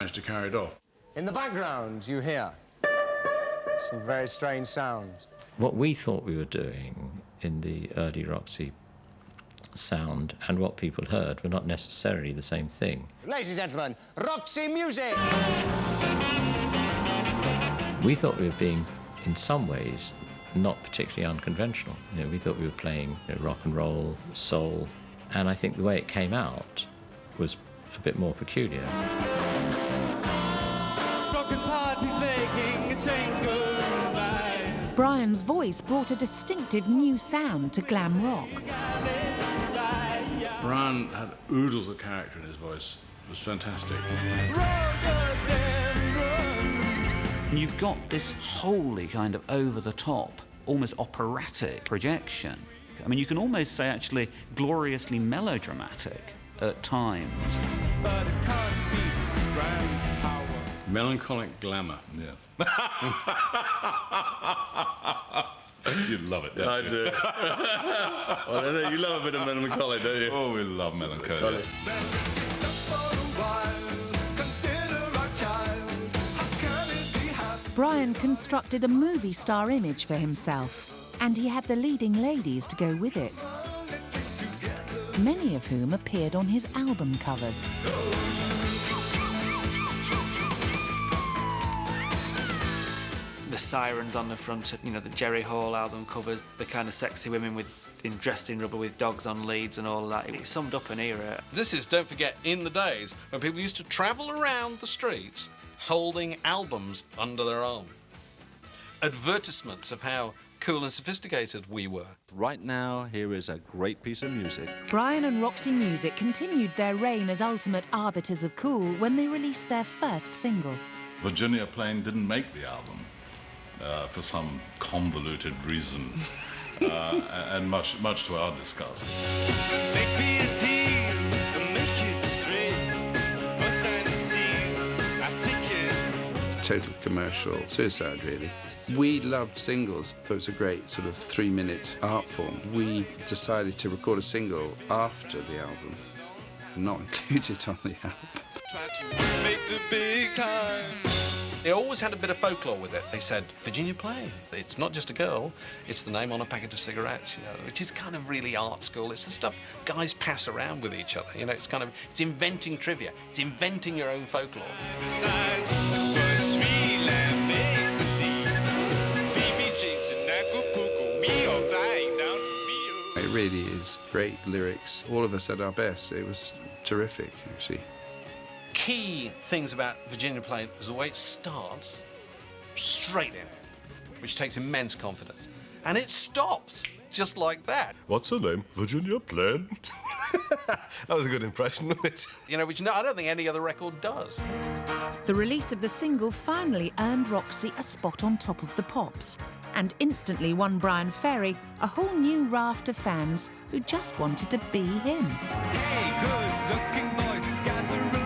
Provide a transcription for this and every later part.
managed to carry it off. In the background, you hear some very strange sounds. What we thought we were doing in the early Roxy sound and what people heard were not necessarily the same thing. Ladies and gentlemen, Roxy music! We thought we were being, in some ways, not particularly unconventional. You know, we thought we were playing rock and roll, soul, and I think the way it came out was a bit more peculiar. Broken parties making a strange goodbye. Brian's voice brought a distinctive new sound to glam rock. Brian had oodles of character in his voice. It was fantastic. You've got this wholly kind of over-the-top, almost operatic projection. I mean, you can almost say actually gloriously melodramatic at times. But it can't be strand power. Melancholic glamour, yes. You love it, don't I you? do. Well, I know you love a bit of melancholy, don't you? Oh, we love melancholy. Brian constructed a movie star image for himself, and he had the leading ladies to go with it, many of whom appeared on his album covers. The sirens on the front, you know, the Jerry Hall album covers, the kind of sexy women dressed in rubber with dogs on leads and all that. It summed up an era. This is, don't forget, in the days when people used to travel around the streets holding albums under their arm. Advertisements of how cool and sophisticated we were. Right now, here is a great piece of music. Brian and Roxy Music continued their reign as ultimate arbiters of cool when they released their first single. Virginia Plain didn't make the album for some convoluted reason, and much to our disgust. Make me a deal and make it straight. What's I see? I take it. Total commercial suicide, really. We loved singles. Thought it was a great sort of 3-minute art form. We decided to record a single after the album and not include it on the album. Try to make the big time. They always had a bit of folklore with it. They said, Virginia Plain. It's not just a girl, it's the name on a packet of cigarettes, you know, which is kind of really art school. It's the stuff guys pass around with each other, you know, it's inventing trivia. It's inventing your own folklore. It really is great lyrics. All of us at our best. It was terrific, actually. Key things about Virginia Plain is the way it starts straight in, which takes immense confidence. And it stops just like that. What's her name? Virginia Plain? That was a good impression, wasn't it? You know, which I don't think any other record does. The release of the single finally earned Roxy a spot on Top of the Pops and instantly won Brian Ferry a whole new raft of fans who just wanted to be him. Hey, good-looking boys, gather around.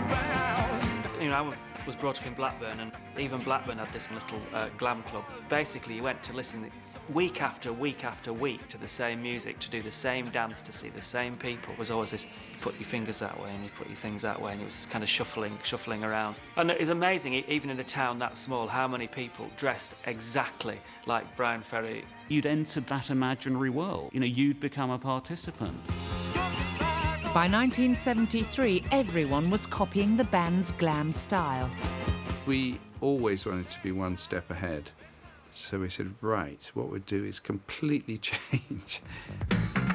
You know, I was brought up in Blackburn, and even Blackburn had this little glam club. Basically, you went to listen week after week after week to the same music, to do the same dance, to see the same people. It was always this, you put your fingers that way and you put your things that way, and it was kind of shuffling around. And it was amazing, even in a town that small, how many people dressed exactly like Brian Ferry. You'd entered that imaginary world. You know, you'd become a participant. By 1973, everyone was copying the band's glam style. We always wanted to be one step ahead. So we said, right, what we'd do is completely change.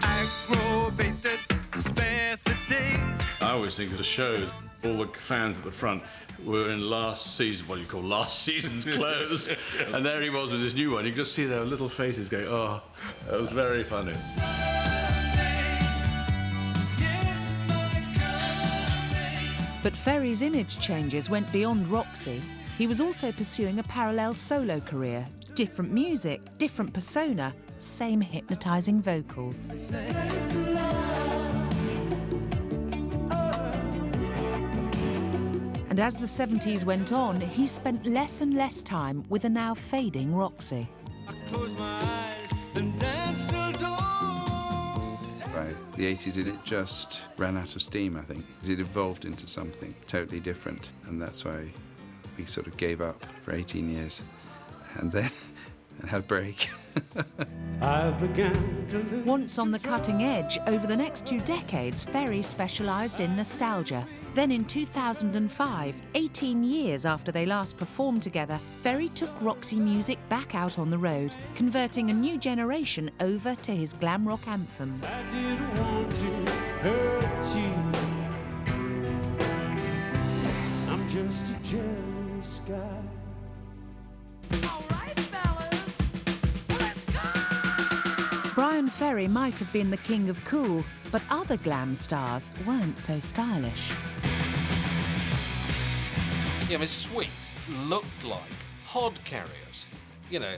Aggravated, spare for days. I always think of the shows, all the fans at the front were in last season, what you call last season's clothes, and there he was with his new one. You could just see their little faces going, oh, that was very funny. But Ferry's image changes went beyond Roxy. He was also pursuing a parallel solo career. Different music, different persona, same hypnotising vocals. And as the 70s went on, he spent less and less time with a now fading Roxy. I close my eyes and dance till dawn. by the 80s, and it just ran out of steam, I think, because it evolved into something totally different, and that's why we sort of gave up for 18 years and then had a break. Once on the cutting edge, over the next 2 decades, Ferry specialised in nostalgia. Then in 2005, 18 years after they last performed together, Ferry took Roxy music back out on the road, converting a new generation over to his glam rock anthems. I didn't want to hurt you. I'm just a jealous guy. Brian Ferry might have been the king of cool, but other glam stars weren't so stylish. Yeah, I mean, Sweets looked like hod carriers. You know,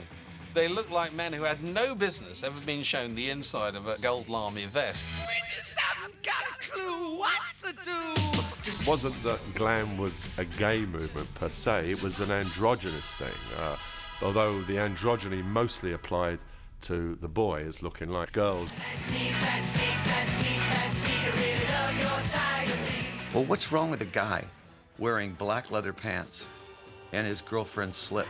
they looked like men who had no business ever being shown the inside of a gold army vest. We just haven't got a clue what to do. It wasn't that glam was a gay movement per se, it was an androgynous thing. Although the androgyny mostly applied to the boys looking like girls. Well, what's wrong with a guy wearing black leather pants and his girlfriend's slip?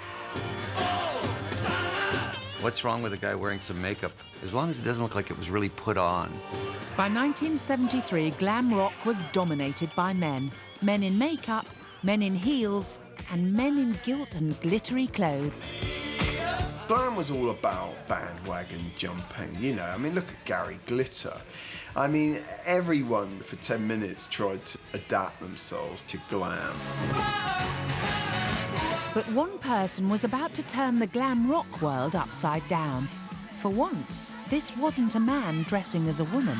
What's wrong with a guy wearing some makeup, as long as it doesn't look like it was really put on? By 1973, glam rock was dominated by men. Men in makeup, men in heels, and men in gilt and glittery clothes. Glam was all about bandwagon jumping, you know. I mean, look at Gary Glitter. I mean, everyone for 10 minutes tried to adapt themselves to glam. But one person was about to turn the glam rock world upside down. For once, this wasn't a man dressing as a woman.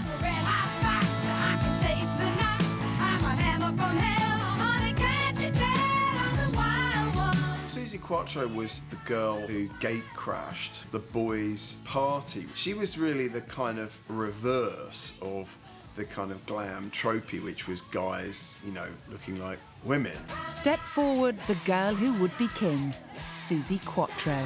Suzi Quatro was the girl who gate crashed the boys' party. She was really the kind of reverse of the kind of glam tropey, which was guys, you know, looking like women. Step forward the girl who would be king, Suzi Quatro.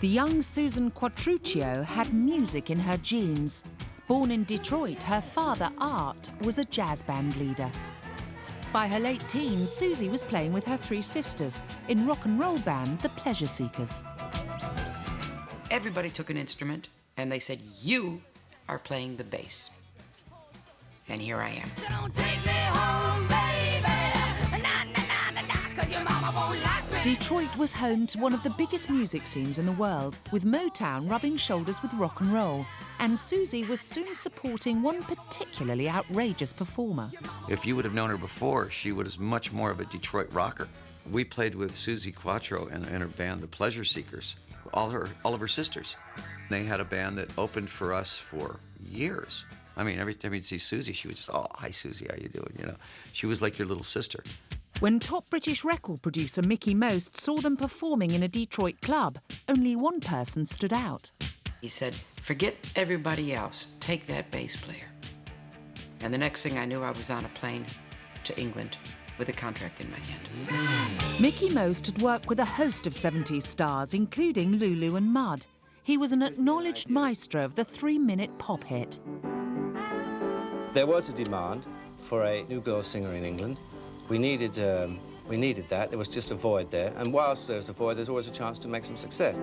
The young Susan Quatruccio had music in her genes. Born in Detroit, her father, Art, was a jazz band leader. By her late teens, Suzi was playing with her 3 sisters in rock and roll band The Pleasure Seekers. Everybody took an instrument and they said, "You are playing the bass." And here I am. So don't take me home, baby. Nah, nah, nah, nah, nah, 'cause your mama won't like me. Detroit was home to one of the biggest music scenes in the world, with Motown rubbing shoulders with rock and roll. And Suzi was soon supporting one particularly outrageous performer. If you would have known her before, she was much more of a Detroit rocker. We played with Suzi Quatro and her band, The Pleasure Seekers, all of her sisters. They had a band that opened for us for years. I mean, every time you'd see Suzi, she would just, "Oh, hi, Suzi, how you doing?" You know, she was like your little sister. When top British record producer Mickey Most saw them performing in a Detroit club, only one person stood out. He said, "Forget everybody else, take that bass player." And the next thing I knew, I was on a plane to England with a contract in my hand. Mickey Most had worked with a host of 70s stars, including Lulu and Mud. He was an acknowledged maestro of the 3-minute pop hit. There was a demand for a new girl singer in England. We needed that. There was just a void there. And whilst there's a void, there's always a chance to make some success.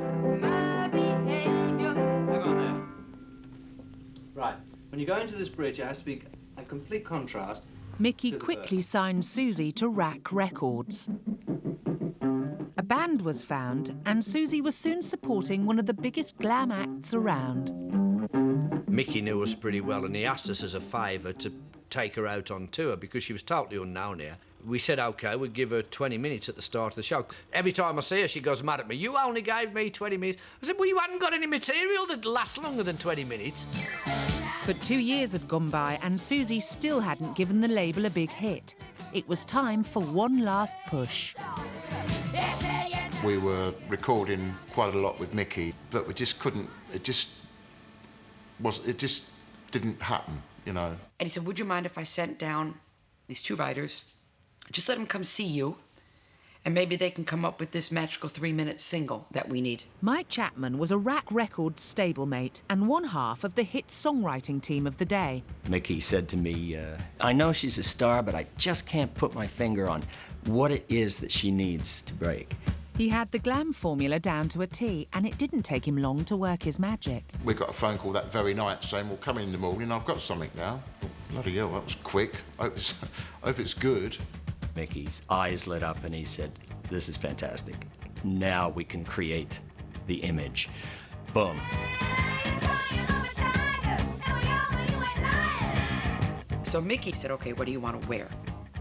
Right. When you go into this bridge, it has to be a complete contrast. Mickey quickly signed Suzi to Rack Records. A band was found, and Suzi was soon supporting one of the biggest glam acts around. Mickey knew us pretty well, and he asked us as a favour to take her out on tour because she was totally unknown here. We said, OK, we'd give her 20 minutes at the start of the show. Every time I see her, she goes mad at me. "You only gave me 20 minutes. I said, "Well, you hadn't got any material that lasts longer than 20 minutes. But 2 years had gone by, and Suzi still hadn't given the label a big hit. It was time for one last push. We were recording quite a lot with Mickey, but we just couldn't, it just didn't happen, you know. And he said, "Would you mind if I sent down these 2 writers? Just let them come see you, and maybe they can come up with this magical 3-minute single that we need. Mike Chapman was a Rack Records stablemate and one half of the hit songwriting team of the day. Mickey said to me, I know she's a star, but I just can't put my finger on what it is that she needs to break. He had the glam formula down to a T, and it didn't take him long to work his magic. We got a phone call that very night saying, well, come in the morning, I've got something now. Oh, bloody hell, that was quick. Hope it's good. Mickey's eyes lit up and he said, this is fantastic. Now we can create the image. Boom. So Mickey said, okay, what do you want to wear?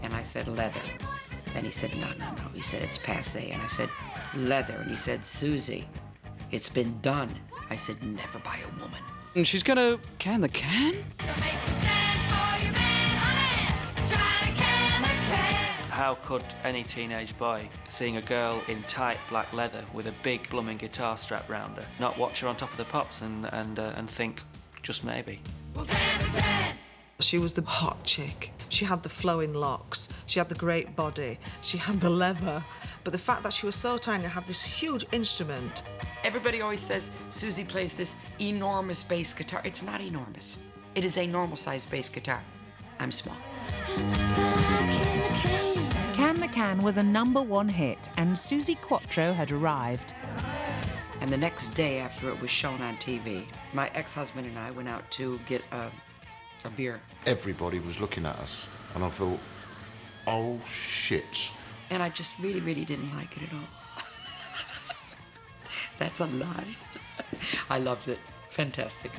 And I said, leather. And he said, no. He said, it's passé. And I said, leather. And he said, Susie, it's been done. I said, never by a woman. And she's gonna can the can? How could any teenage boy, seeing a girl in tight black leather with a big blooming guitar strap round her, not watch her on Top of the Pops and think, just maybe? She was the hot chick. She had the flowing locks. She had the great body. She had the leather. But the fact that she was so tiny and had this huge instrument. Everybody always says Susie plays this enormous bass guitar. It's not enormous. It is a normal-sized bass guitar. I'm small. Can the Can was a #1 hit, and Susie Quattro had arrived. And the next day after it was shown on TV, my ex-husband and I went out to get a beer. Everybody was looking at us, and I thought, oh, shit. And I just really, really didn't like it at all. That's a lie. I loved it. Fantastic.